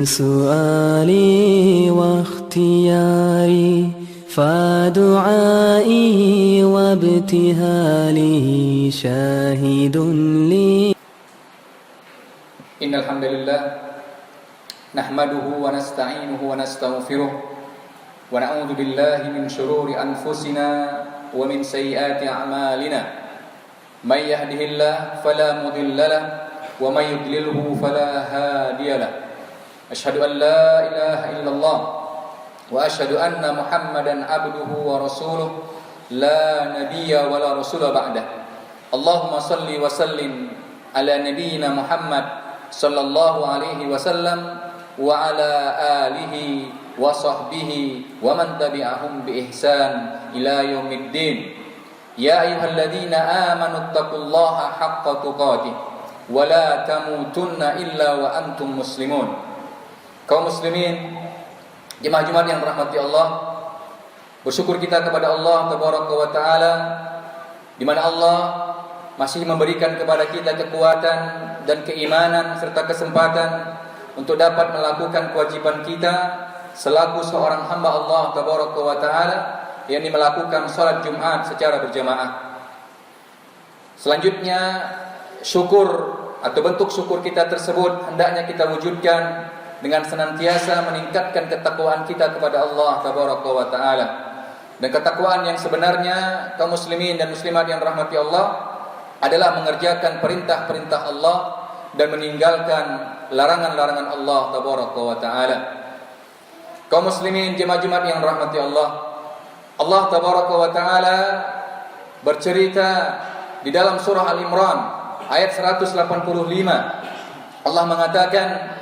سؤالي واختياري فدعائي وابتهالي شاهد لي. إن الحمد لله نحمده ونستعينه ونستغفره ونعوذ بالله من شرور أنفسنا ومن سيئات أعمالنا من يهده الله فلا مضل له ومن يضلله فلا هادي له أشهد أن لا إله إلا الله وأشهد أن محمدا عبده ورسوله لا نبي ولا رسول بعده اللهم صل وسلم على نبينا محمد صلى الله عليه وسلم وعلى آله وصحبه ومن تبعهم بإحسان إلى يوم الدين يا أيها الذين آمنوا اتقوا الله حق تقاته ولا تموتن إلا وأنتم مسلمون. Kaum muslimin, jemaah Jumat yang dirahmati Allah, bersyukur kita kepada Allah Tabaraka wa Ta'ala, di mana Allah masih memberikan kepada kita kekuatan dan keimanan serta kesempatan untuk dapat melakukan kewajiban kita selaku seorang hamba Allah Tabaraka wa Ta'ala, yakni melakukan salat Jumat secara berjamaah. Selanjutnya, syukur atau bentuk syukur kita tersebut hendaknya kita wujudkan dengan senantiasa meningkatkan ketakwaan kita kepada Allah Tabaraka wa Ta'ala. Dan ketakwaan yang sebenarnya kaum muslimin dan muslimat yang rahmati Allah adalah mengerjakan perintah-perintah Allah dan meninggalkan larangan-larangan Allah Tabaraka wa Ta'ala. Kaum muslimin jemaah Jumat yang rahmati Allah, Allah Tabaraka wa Ta'ala bercerita di dalam surah Al-Imran ayat 185. Allah mengatakan,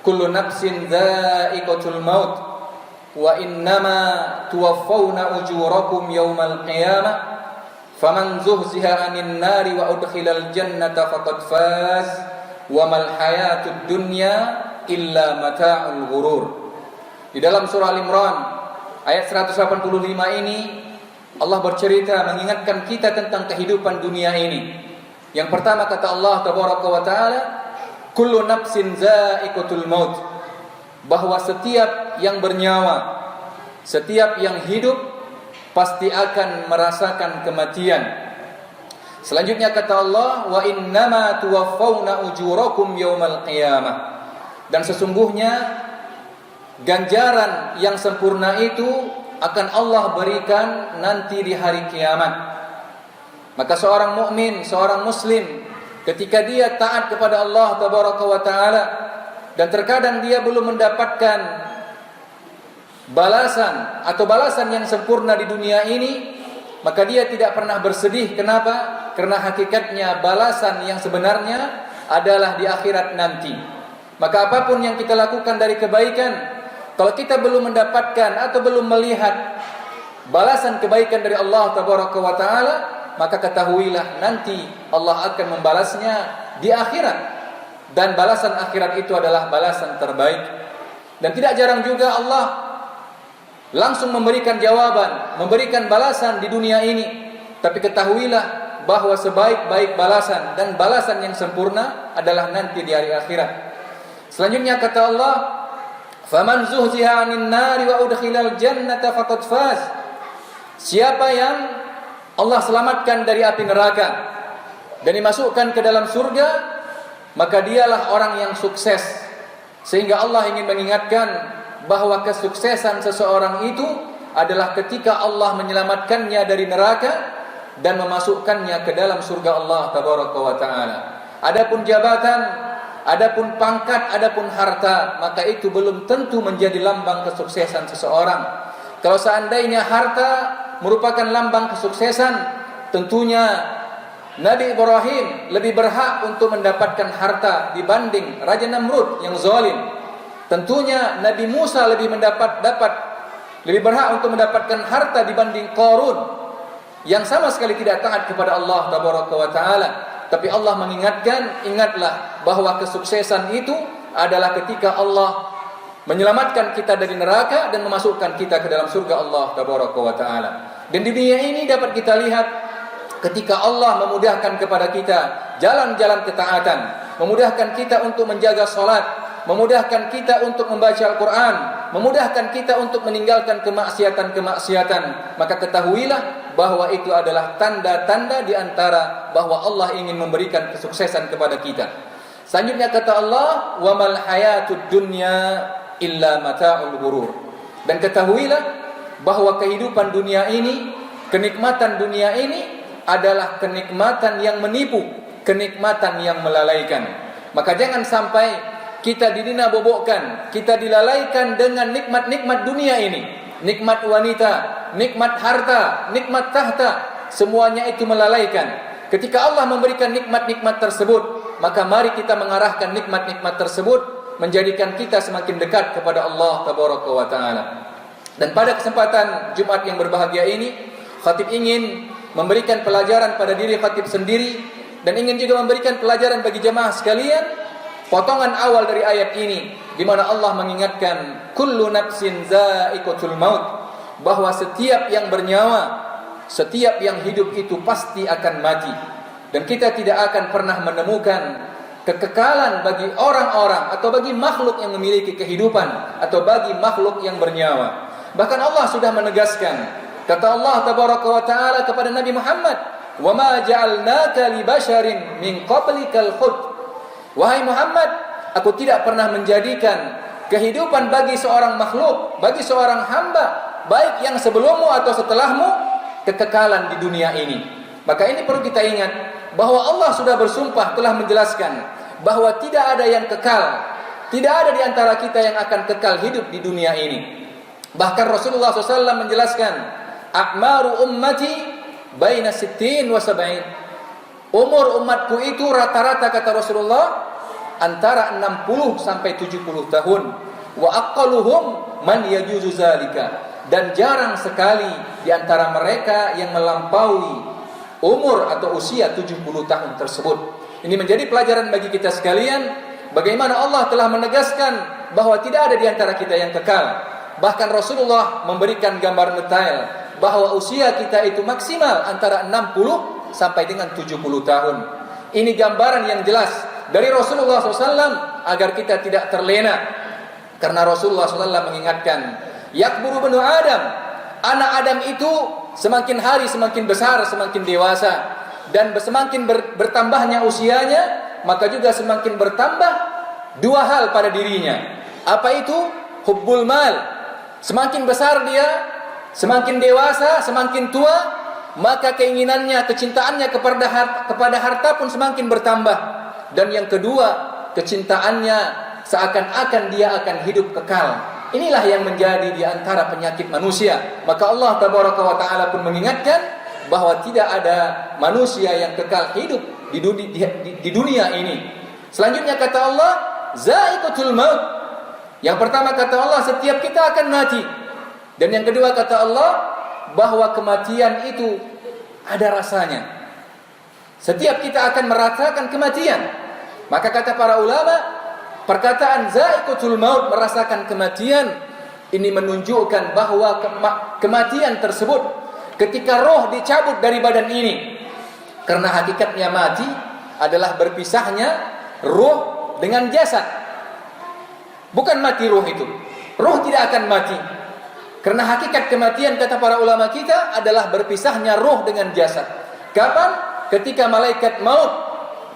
kullu nafsin dha'iqatul maut wa innama tuwaffawna ujurakum yawmal qiyamah faman zuhziha 'anil nari wa udkhilal jannata faqad faz wa mal hayatud dunya illa mata'ul ghurur. Di dalam surah Al-Imran ayat 185 ini Allah bercerita mengingatkan kita tentang kehidupan dunia ini. Yang pertama kata Allah Tabaraka wa Ta'ala, kullu nafsin za'iqatul maut, bahwa setiap yang bernyawa, setiap yang hidup pasti akan merasakan kematian. Selanjutnya kata Allah, wa innama tuwaffawna ujurakum yawmal qiyamah, dan sesungguhnya ganjaran yang sempurna itu akan Allah berikan nanti di hari kiamat. Maka seorang mukmin, seorang muslim, ketika dia taat kepada Allah Tabaraka wa Ta'ala dan terkadang dia belum mendapatkan balasan atau balasan yang sempurna di dunia ini, maka dia tidak pernah bersedih. Kenapa? Karena hakikatnya balasan yang sebenarnya adalah di akhirat nanti. Maka apapun yang kita lakukan dari kebaikan, kalau kita belum mendapatkan atau belum melihat balasan kebaikan dari Allah Tabaraka wa Ta'ala, maka ketahuilah nanti Allah akan membalasnya di akhirat. Dan balasan akhirat itu adalah balasan terbaik. Dan tidak jarang juga Allah langsung memberikan jawaban, memberikan balasan di dunia ini. Tapi ketahuilah bahwa sebaik-baik balasan dan balasan yang sempurna adalah nanti di hari akhirat. Selanjutnya kata Allah, faman zuhziha 'anil nari wa udkhilal jannata faqad faz. Siapa yang Allah selamatkan dari api neraka dan dimasukkan ke dalam surga, maka dialah orang yang sukses. Sehingga Allah ingin mengingatkan bahwa kesuksesan seseorang itu adalah ketika Allah menyelamatkannya dari neraka dan memasukkannya ke dalam surga Allah Tabaraka wa Ta'ala. Adapun jabatan, adapun pangkat, adapun harta, maka itu belum tentu menjadi lambang kesuksesan seseorang. Kalau seandainya harta merupakan lambang kesuksesan, tentunya Nabi Ibrahim lebih berhak untuk mendapatkan harta dibanding Raja Namrud yang zalim. Tentunya Nabi Musa lebih berhak untuk mendapatkan harta dibanding Qarun yang sama sekali tidak taat kepada Allah Tabaraka wa Ta'ala. Tapi Allah mengingatkan, ingatlah bahwa kesuksesan itu adalah ketika Allah menyelamatkan kita dari neraka dan memasukkan kita ke dalam surga Allah Tabaraka wa Ta'ala. Dan di dunia ini dapat kita lihat ketika Allah memudahkan kepada kita jalan-jalan ketaatan, memudahkan kita untuk menjaga salat, memudahkan kita untuk membaca Al-Quran, memudahkan kita untuk meninggalkan kemaksiatan-kemaksiatan, maka ketahuilah bahwa itu adalah tanda-tanda di antara bahwa Allah ingin memberikan kesuksesan kepada kita. Selanjutnya kata Allah, "Wa mal hayatud dunya illa mata'ul ghurur." Dan ketahuilah bahwa kehidupan dunia ini, kenikmatan dunia ini adalah kenikmatan yang menipu, kenikmatan yang melalaikan. Maka jangan sampai kita didina-bobokkan, kita dilalaikan dengan nikmat-nikmat dunia ini. Nikmat wanita, nikmat harta, nikmat tahta, semuanya itu melalaikan. Ketika Allah memberikan nikmat-nikmat tersebut, maka mari kita mengarahkan nikmat-nikmat tersebut menjadikan kita semakin dekat kepada Allah Tabaraka wa Ta'ala. Dan pada kesempatan Jumat yang berbahagia ini, khatib ingin memberikan pelajaran pada diri khatib sendiri dan ingin juga memberikan pelajaran bagi jemaah sekalian. Potongan awal dari ayat ini di mana Allah mengingatkan kullu nafsin za'iqatul maut, bahwa setiap yang bernyawa, setiap yang hidup itu pasti akan mati. Dan kita tidak akan pernah menemukan kekekalan bagi orang-orang atau bagi makhluk yang memiliki kehidupan atau bagi makhluk yang bernyawa. Bahkan Allah sudah menegaskan, kata Allah Tabaraka wa Ta'ala kepada Nabi Muhammad, "Wa ma ja'alnaka li basharin min qablikal khuld." Wahai Muhammad, aku tidak pernah menjadikan kehidupan bagi seorang makhluk, bagi seorang hamba, baik yang sebelummu atau setelahmu, kekekalan di dunia ini. Maka ini perlu kita ingat bahwa Allah sudah bersumpah telah menjelaskan bahwa tidak ada yang kekal, tidak ada di antara kita yang akan kekal hidup di dunia ini. Bahkan Rasulullah SAW menjelaskan, "A'maru ummati baina 60 wa 70." Umur umatku itu rata-rata kata Rasulullah antara 60 sampai 70 tahun. Wa aqalluhum man yajuzu zalika. Dan jarang sekali di antara mereka yang melampaui umur atau usia 70 tahun tersebut. Ini menjadi pelajaran bagi kita sekalian, bagaimana Allah telah menegaskan bahwa tidak ada di antara kita yang kekal. Bahkan Rasulullah memberikan gambar detail bahwa usia kita itu maksimal antara 60 sampai dengan 70 tahun. Ini gambaran yang jelas dari Rasulullah SAW agar kita tidak terlena. Karena Rasulullah SAW mengingatkan, yakburu banu Adam, anak Adam itu semakin hari semakin besar, semakin dewasa, dan semakin bertambahnya usianya, maka juga semakin bertambah dua hal pada dirinya. Apa itu? Hubbul mal. Semakin besar dia, semakin dewasa, semakin tua, maka keinginannya, kecintaannya kepada harta pun semakin bertambah. Dan yang kedua, kecintaannya seakan-akan dia akan hidup kekal. Inilah yang menjadi di antara penyakit manusia. Maka Allah Tabaraka wa Ta'ala pun mengingatkan bahwa tidak ada manusia yang kekal hidup di dunia ini. Selanjutnya kata Allah, za'iqatul maut. Yang pertama kata Allah, setiap kita akan mati. Dan yang kedua kata Allah, bahwa kematian itu ada rasanya. Setiap kita akan merasakan kematian. Maka kata para ulama, perkataan za'iqatul maut, merasakan kematian, ini menunjukkan bahwa kematian tersebut ketika roh dicabut dari badan ini. Karena hakikatnya mati adalah berpisahnya roh dengan jasad. Bukan mati roh itu. Roh tidak akan mati. Karena hakikat kematian kata para ulama kita adalah berpisahnya roh dengan jasad. Kapan? Ketika malaikat maut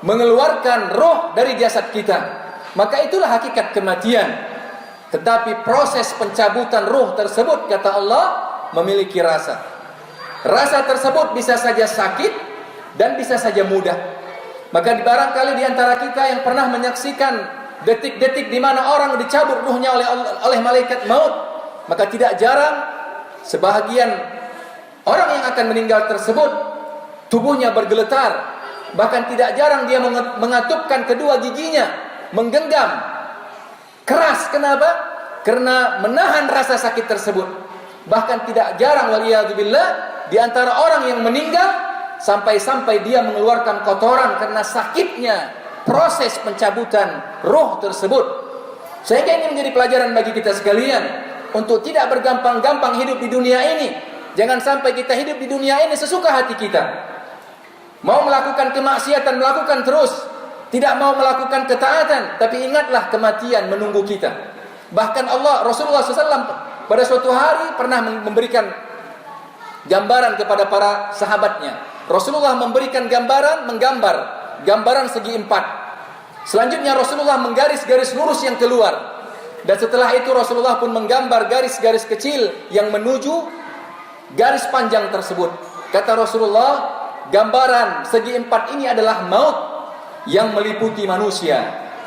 mengeluarkan roh dari jasad kita. Maka itulah hakikat kematian. Tetapi proses pencabutan roh tersebut kata Allah memiliki rasa. Rasa tersebut bisa saja sakit dan bisa saja mudah. Maka barangkali di antara kita yang pernah menyaksikan detik-detik di mana orang dicabut ruhnya oleh malaikat maut, maka tidak jarang sebahagian orang yang akan meninggal tersebut tubuhnya bergeletar, bahkan tidak jarang dia mengatupkan kedua giginya, menggenggam keras. Kenapa? Karena menahan rasa sakit tersebut. Bahkan tidak jarang waliyadzubillah di antara orang yang meninggal sampai-sampai dia mengeluarkan kotoran karena sakitnya proses pencabutan roh tersebut. Sehingga ini menjadi pelajaran bagi kita sekalian untuk tidak bergampang-gampang hidup di dunia ini. Jangan sampai kita hidup di dunia ini sesuka hati kita. Mau melakukan kemaksiatan, melakukan terus. tidak mau melakukan ketaatan, tapi ingatlah kematian menunggu kita. Bahkan Rasulullah SAW pada suatu hari pernah memberikan gambaran kepada para sahabatnya. Rasulullah memberikan menggambar gambaran segi 4. Selanjutnya Rasulullah menggaris garis lurus yang keluar. Dan setelah itu Rasulullah pun menggambar garis-garis kecil yang menuju garis panjang tersebut. Kata Rasulullah, gambaran segi 4 ini adalah maut yang meliputi manusia.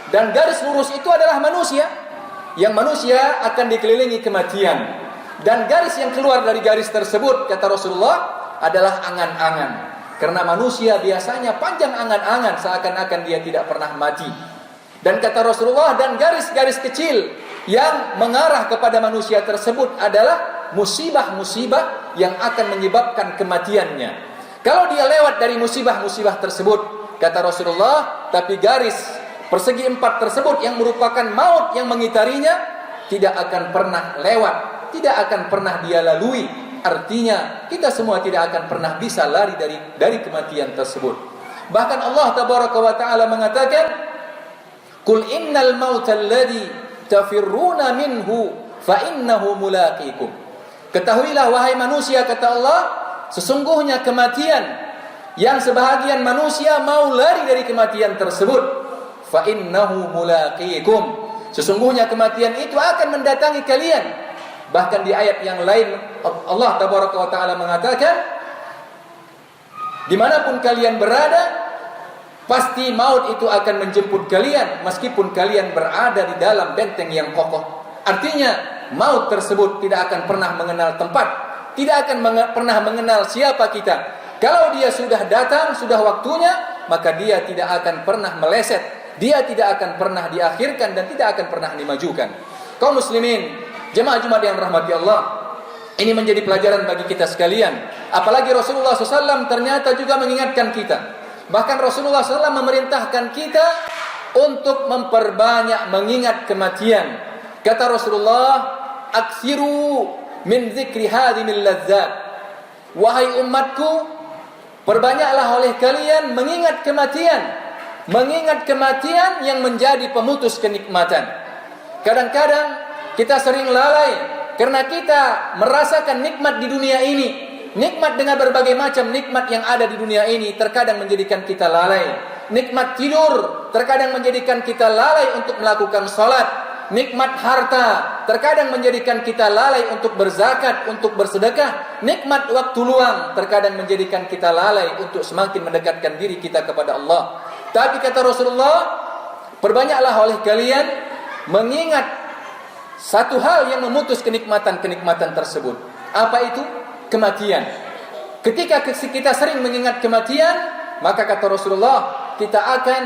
Dan garis lurus itu adalah manusia. Yang manusia akan dikelilingi kematian. Dan garis yang keluar dari garis tersebut, kata Rasulullah, adalah angan-angan. Karena manusia biasanya panjang angan-angan seakan-akan dia tidak pernah mati. Dan kata Rasulullah, dan garis-garis kecil yang mengarah kepada manusia tersebut adalah musibah-musibah yang akan menyebabkan kematiannya. Kalau dia lewat dari musibah-musibah tersebut, kata Rasulullah, tapi garis persegi 4 tersebut yang merupakan maut yang mengitarinya tidak akan pernah lewat, tidak akan pernah dia lalui. Artinya kita semua tidak akan pernah bisa lari dari kematian tersebut. Bahkan Allah tabaraka wa taala mengatakan, "Qul innal mautal ladzi tafirruna minhu fa innahu mulaqikum." Ketahuilah wahai manusia, kata Allah, sesungguhnya kematian yang sebahagian manusia mau lari dari kematian tersebut, fa innahu mulaqikum. Sesungguhnya kematian itu akan mendatangi kalian. Bahkan di ayat yang lain Allah tabaraka wa taala mengatakan, dimanapun kalian berada, pasti maut itu akan menjemput kalian meskipun kalian berada di dalam benteng yang kokoh. Artinya maut tersebut tidak akan pernah mengenal tempat, tidak akan pernah mengenal siapa kita. Kalau dia sudah datang, sudah waktunya, maka dia tidak akan pernah meleset, dia tidak akan pernah diakhirkan dan tidak akan pernah dimajukan. Kaum muslimin, jemaah Jumat yang rahmati Allah, ini menjadi pelajaran bagi kita sekalian. Apalagi Rasulullah SAW ternyata juga mengingatkan kita. Bahkan Rasulullah SAW memerintahkan kita untuk memperbanyak mengingat kematian. Kata Rasulullah, "Aksiru min zikri hadimil ladzat." Wahai umatku, perbanyaklah oleh kalian mengingat kematian. Mengingat kematian yang menjadi pemutus kenikmatan. Kadang-kadang kita sering lalai karena kita merasakan nikmat di dunia ini. Nikmat dengan berbagai macam nikmat yang ada di dunia ini terkadang menjadikan kita lalai. Nikmat tidur terkadang menjadikan kita lalai untuk melakukan salat. Nikmat harta terkadang menjadikan kita lalai untuk berzakat, untuk bersedekah. Nikmat waktu luang terkadang menjadikan kita lalai untuk semakin mendekatkan diri kita kepada Allah. Tapi kata Rasulullah, perbanyaklah oleh kalian mengingat satu hal yang memutus kenikmatan-kenikmatan tersebut. Apa itu? Kematian. Ketika kita sering mengingat kematian, maka kata Rasulullah, kita akan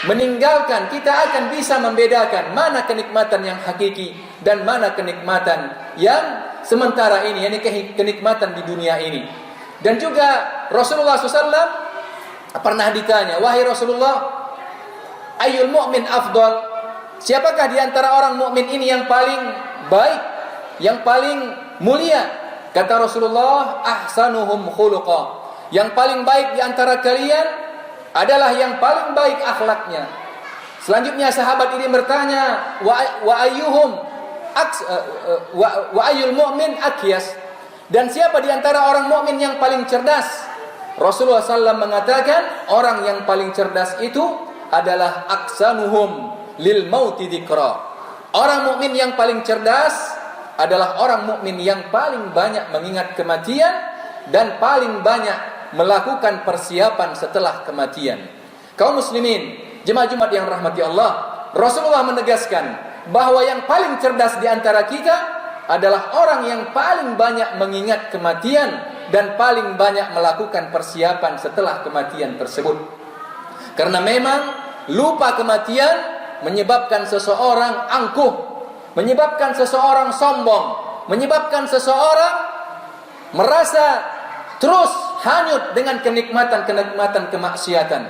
meninggalkan, kita akan bisa membedakan mana kenikmatan yang hakiki dan mana kenikmatan yang sementara ini, yakni kenikmatan di dunia ini. Dan juga Rasulullah SAW pernah ditanya, "Wahai Rasulullah, ayyul mu'min afdal?" Siapakah di antara orang mukmin ini yang paling baik, yang paling mulia? Kata Rasulullah, "Ahsanuhum khuluqa." Yang paling baik di antara kalian adalah yang paling baik akhlaknya. Selanjutnya sahabat ini bertanya, wa ayyul mu'min akyas? Dan siapa di antara orang mukmin yang paling cerdas? Rasulullah SAW mengatakan, orang yang paling cerdas itu adalah aksanuhum lil mauti dzikra. Orang mukmin yang paling cerdas adalah orang mukmin yang paling banyak mengingat kematian dan paling banyak melakukan persiapan setelah kematian. Kaum muslimin, jemaah Jumat yang rahmati Allah, Rasulullah menegaskan bahwa yang paling cerdas di antara kita adalah orang yang paling banyak mengingat kematian dan paling banyak melakukan persiapan setelah kematian tersebut. Karena memang lupa kematian menyebabkan seseorang angkuh, menyebabkan seseorang sombong, menyebabkan seseorang merasa terus hanyut dengan kenikmatan-kenikmatan kemaksiatan.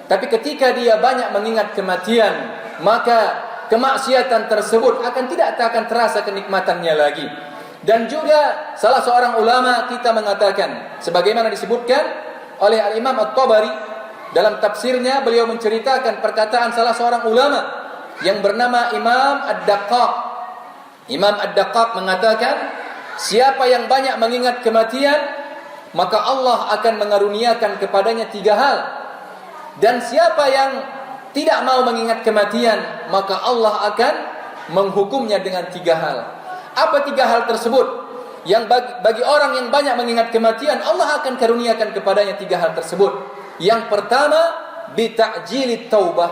Tapi ketika dia banyak mengingat kematian, maka kemaksiatan tersebut tidak akan terasa kenikmatannya lagi. Dan juga salah seorang ulama kita mengatakan, sebagaimana disebutkan oleh Al-Imam At-Tabari dalam tafsirnya beliau menceritakan perkataan salah seorang ulama yang bernama Imam Ad-Daqqaq. Imam Ad-Daqqaq mengatakan, siapa yang banyak mengingat kematian, maka Allah akan mengaruniakan kepadanya 3 hal. Dan siapa yang tidak mau mengingat kematian, maka Allah akan menghukumnya dengan 3 hal. Apa 3 hal tersebut? Yang bagi orang yang banyak mengingat kematian, Allah akan karuniakan kepadanya 3 hal tersebut. Yang pertama, bita'jilit taubah.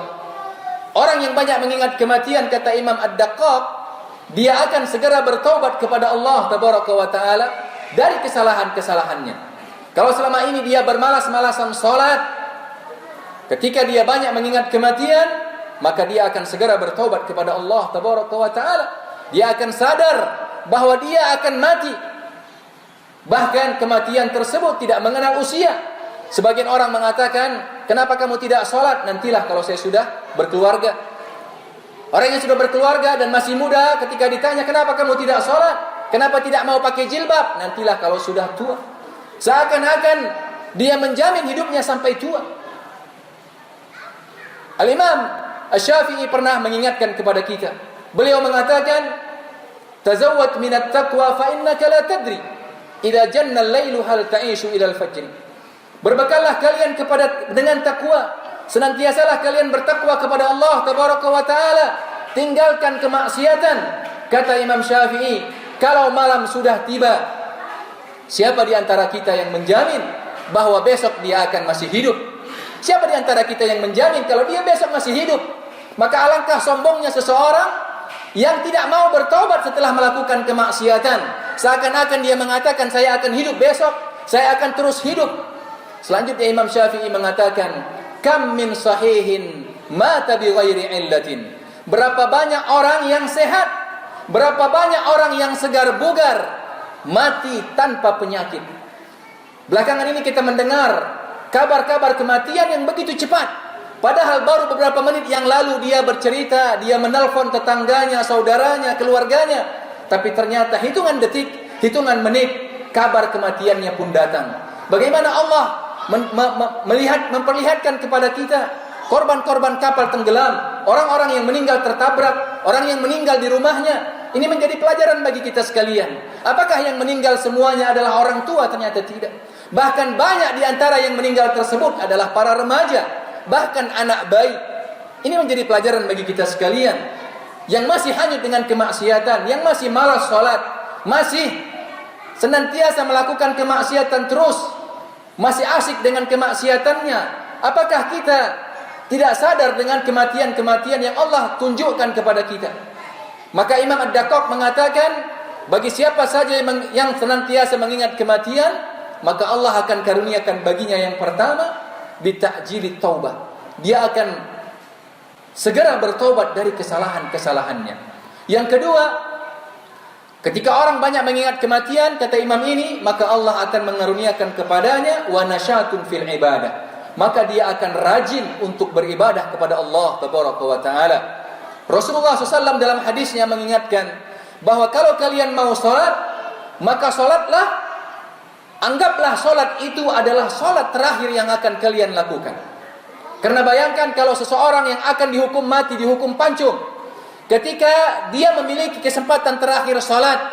Orang yang banyak mengingat kematian, kata Imam Ad-Daqqaq, dia akan segera bertaubat kepada Allah Tabaraka wa Ta'ala dari kesalahan-kesalahannya. Kalau selama ini dia bermalas-malasan salat, ketika dia banyak mengingat kematian, maka dia akan segera bertaubat kepada Allah Tabaraka wa Ta'ala. Dia akan sadar bahwa dia akan mati. Bahkan kematian tersebut tidak mengenal usia. Sebagian orang mengatakan, kenapa kamu tidak sholat? Nantilah kalau saya sudah berkeluarga. Orang yang sudah berkeluarga dan masih muda, ketika ditanya, kenapa kamu tidak sholat? Kenapa tidak mau pakai jilbab? Nantilah kalau sudah tua. Seakan-akan dia menjamin hidupnya sampai tua. Al-Imam Asy-Syafi'i pernah mengingatkan kepada kita. Beliau mengatakan, tazawwad minat taqwa fa innaka la tadri idza janna al-lailu hal ta'ishu ila al-fajr. Berbekallah kalian dengan takwa. Senantiasalah kalian bertakwa kepada Allah Tabaraka wa Ta'ala. Tinggalkan kemaksiatan. Kata Imam Syafi'i, kalau malam sudah tiba, siapa di antara kita yang menjamin bahwa besok dia akan masih hidup? Siapa di antara kita yang menjamin kalau dia besok masih hidup? Maka alangkah sombongnya seseorang yang tidak mau bertobat setelah melakukan kemaksiatan. Seakan-akan dia mengatakan, saya akan hidup besok, saya akan terus hidup. Selanjutnya Imam Syafi'i mengatakan, kam min sahihin mata bi ghairi illatin. Berapa banyak orang yang sehat, berapa banyak orang yang segar bugar mati tanpa penyakit. Belakangan ini kita mendengar kabar-kabar kematian yang begitu cepat. Padahal baru beberapa menit yang lalu dia bercerita, dia menelpon tetangganya, saudaranya, keluarganya. Tapi ternyata hitungan detik, hitungan menit, kabar kematiannya pun datang. Bagaimana Allah memperlihatkan kepada kita korban-korban kapal tenggelam, orang-orang yang meninggal tertabrak, orang yang meninggal di rumahnya. Ini menjadi pelajaran bagi kita sekalian. Apakah yang meninggal semuanya adalah orang tua? Ternyata tidak. Bahkan banyak di antara yang meninggal tersebut adalah para remaja, bahkan anak bayi. Ini menjadi pelajaran bagi kita sekalian yang masih hanyut dengan kemaksiatan, yang masih malas salat, masih senantiasa melakukan kemaksiatan terus, masih asik dengan kemaksiatannya. Apakah kita tidak sadar dengan kematian-kematian yang Allah tunjukkan kepada kita? Maka Imam Ad-Daqqaq mengatakan, bagi siapa saja yang senantiasa mengingat kematian, maka Allah akan karuniakan baginya yang pertama, bita'jilit taubah. Dia akan segera bertobat dari kesalahan-kesalahannya. Yang kedua, ketika orang banyak mengingat kematian, kata imam ini, maka Allah akan mengaruniakan kepadanya wa nasyatun fil ibadah. Maka dia akan rajin untuk beribadah kepada Allah Tabaraka wa Ta'ala. Rasulullah SAW dalam hadisnya mengingatkan bahwa kalau kalian mau sholat, maka sholatlah, anggaplah sholat itu adalah sholat terakhir yang akan kalian lakukan. Karena bayangkan kalau seseorang yang akan dihukum mati, dihukum pancung, ketika dia memiliki kesempatan terakhir sholat,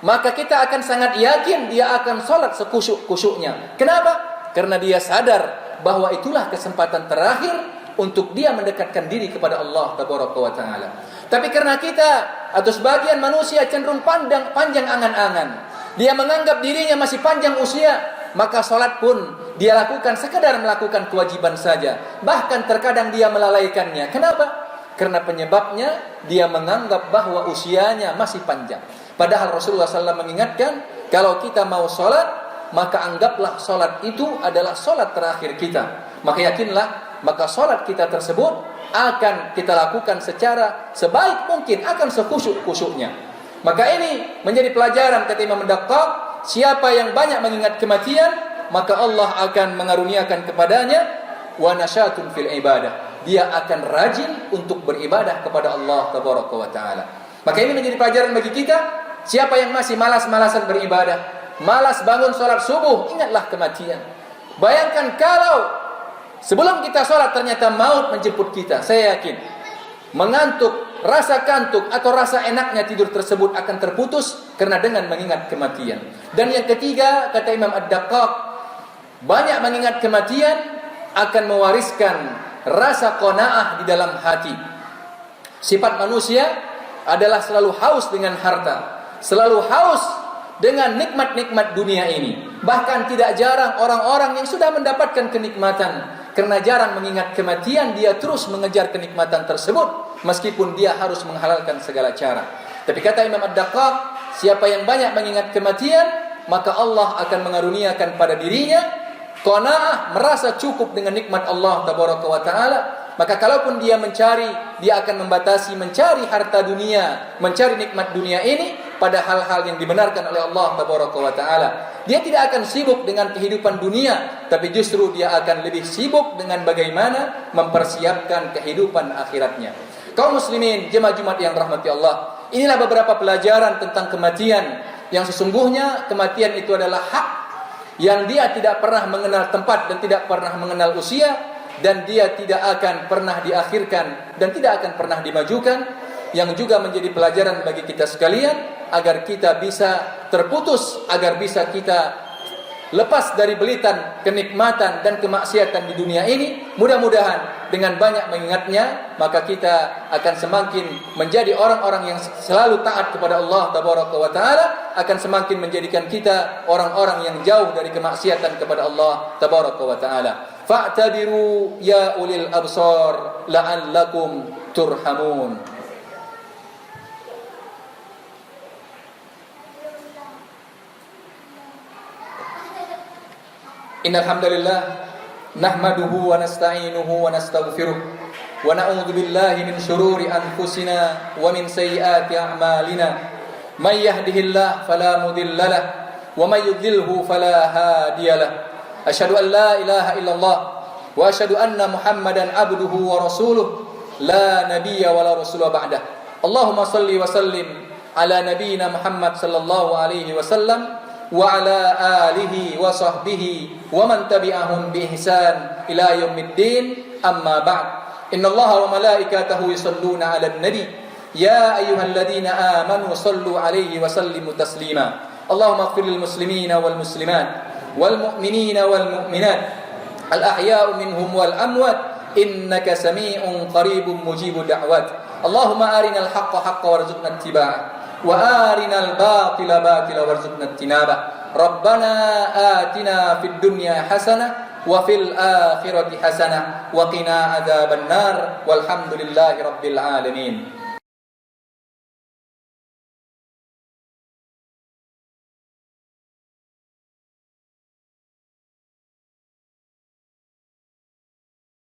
maka kita akan sangat yakin dia akan sholat sekusyuk-kusyuknya. Kenapa? Karena dia sadar bahwa itulah kesempatan terakhir untuk dia mendekatkan diri kepada Allah Tabaraka wa Ta'ala. Tapi karena kita atau sebagian manusia cenderung panjang angan-angan, dia menganggap dirinya masih panjang usia, maka sholat pun dia lakukan sekadar melakukan kewajiban saja. Bahkan terkadang dia melalaikannya. Kenapa? Karena penyebabnya dia menganggap bahwa usianya masih panjang. Padahal Rasulullah SAW mengingatkan, kalau kita mau sholat, maka anggaplah sholat itu adalah sholat terakhir kita. Maka yakinlah, maka sholat kita tersebut akan kita lakukan secara sebaik mungkin, akan sekusyuk-kusyuknya. Maka ini menjadi pelajaran kata Imam Ad-Daqqaq, siapa yang banyak mengingat kematian, maka Allah akan mengaruniakan kepadanya wa nasyatun fil ibadah. Dia akan rajin untuk beribadah kepada Allah Tabaraka wa Ta'ala. Maka ini menjadi pelajaran bagi kita. Siapa yang masih malas-malasan beribadah, malas bangun sholat subuh, ingatlah kematian. Bayangkan kalau Sebelum kita sholat ternyata maut menjemput kita. Saya yakin mengantuk, rasa kantuk atau rasa enaknya tidur tersebut akan terputus karena dengan mengingat kematian. Dan yang ketiga, kata Imam Ad-Daqqaq, banyak mengingat kematian akan mewariskan rasa qanaah di dalam hati. Sifat manusia adalah selalu haus dengan harta, selalu haus dengan nikmat-nikmat dunia ini. Bahkan tidak jarang orang-orang yang sudah mendapatkan kenikmatan, karena jarang mengingat kematian, dia terus mengejar kenikmatan tersebut meskipun dia harus menghalalkan segala cara. Tapi kata Imam Ad-Daqqaq, siapa yang banyak mengingat kematian, maka Allah akan mengaruniakan pada dirinya qanaah, merasa cukup dengan nikmat Allah tabaraka wa taala. Maka kalaupun dia mencari, dia akan membatasi mencari harta dunia, mencari nikmat dunia ini pada hal-hal yang dibenarkan oleh Allah tabaraka wa taala. Dia tidak akan sibuk dengan kehidupan dunia, tapi justru dia akan lebih sibuk dengan bagaimana mempersiapkan kehidupan akhiratnya. Kaum muslimin, jemaah Jumat yang rahmati Allah, inilah beberapa pelajaran tentang kematian, yang sesungguhnya kematian itu adalah hak yang dia tidak pernah mengenal tempat dan tidak pernah mengenal usia, dan dia tidak akan pernah diakhirkan dan tidak akan pernah dimajukan, yang juga menjadi pelajaran bagi kita sekalian agar kita bisa terputus, agar bisa kita lepas dari belitan kenikmatan dan kemaksiatan di dunia ini. Mudah-mudahan dengan banyak mengingatnya, maka kita akan semakin menjadi orang-orang yang selalu taat kepada Allah tabaraka wa taala, akan semakin menjadikan kita orang-orang yang jauh dari kemaksiatan kepada Allah tabaraka wa taala. Fa'tabiru ya ulil absar la'allakum turhamun. Innal hamdalillah nahmaduhu wa nasta'inuhu wa nastaghfiruh wa na'udzu billahi min shururi anfusina wa min sayyiati a'malina. May yahdihillahu fala mudilla lahu wa may yudlilhu fala hadiyalah. Asyhadu an la ilaha illallah wa asyhadu anna Muhammadan abduhu wa rasuluh la nabiyya wa la rasula ba'dah. Allahumma shalli wa sallim ala nabiyyina Muhammad sallallahu alaihi wasallam wa ala alihi wa sahbihi wa man tabi'ahum bi ihsan ila yaumiddin. Amma ba'd. Innallaha wa malaikatahu yusalluna 'alan nabi ya ayyuhalladzina amanu sallu 'alaihi wa sallimu taslima. Allahumma ighfir lil muslimina wal muslimat wal mu'minina wal mu'minat al ahya'u minhum wal amwat innaka sami'un qaribun mujibud da'wat. Allahumma arinal haqqa haqqan warzuqna ittiba'ah wa arinal batila batila warzuqna ijtinabah. Rabbana atina fid dunya hasanah wa fil akhirati hasanah wa qina adzabannar walhamdulillahi rabbil alamin.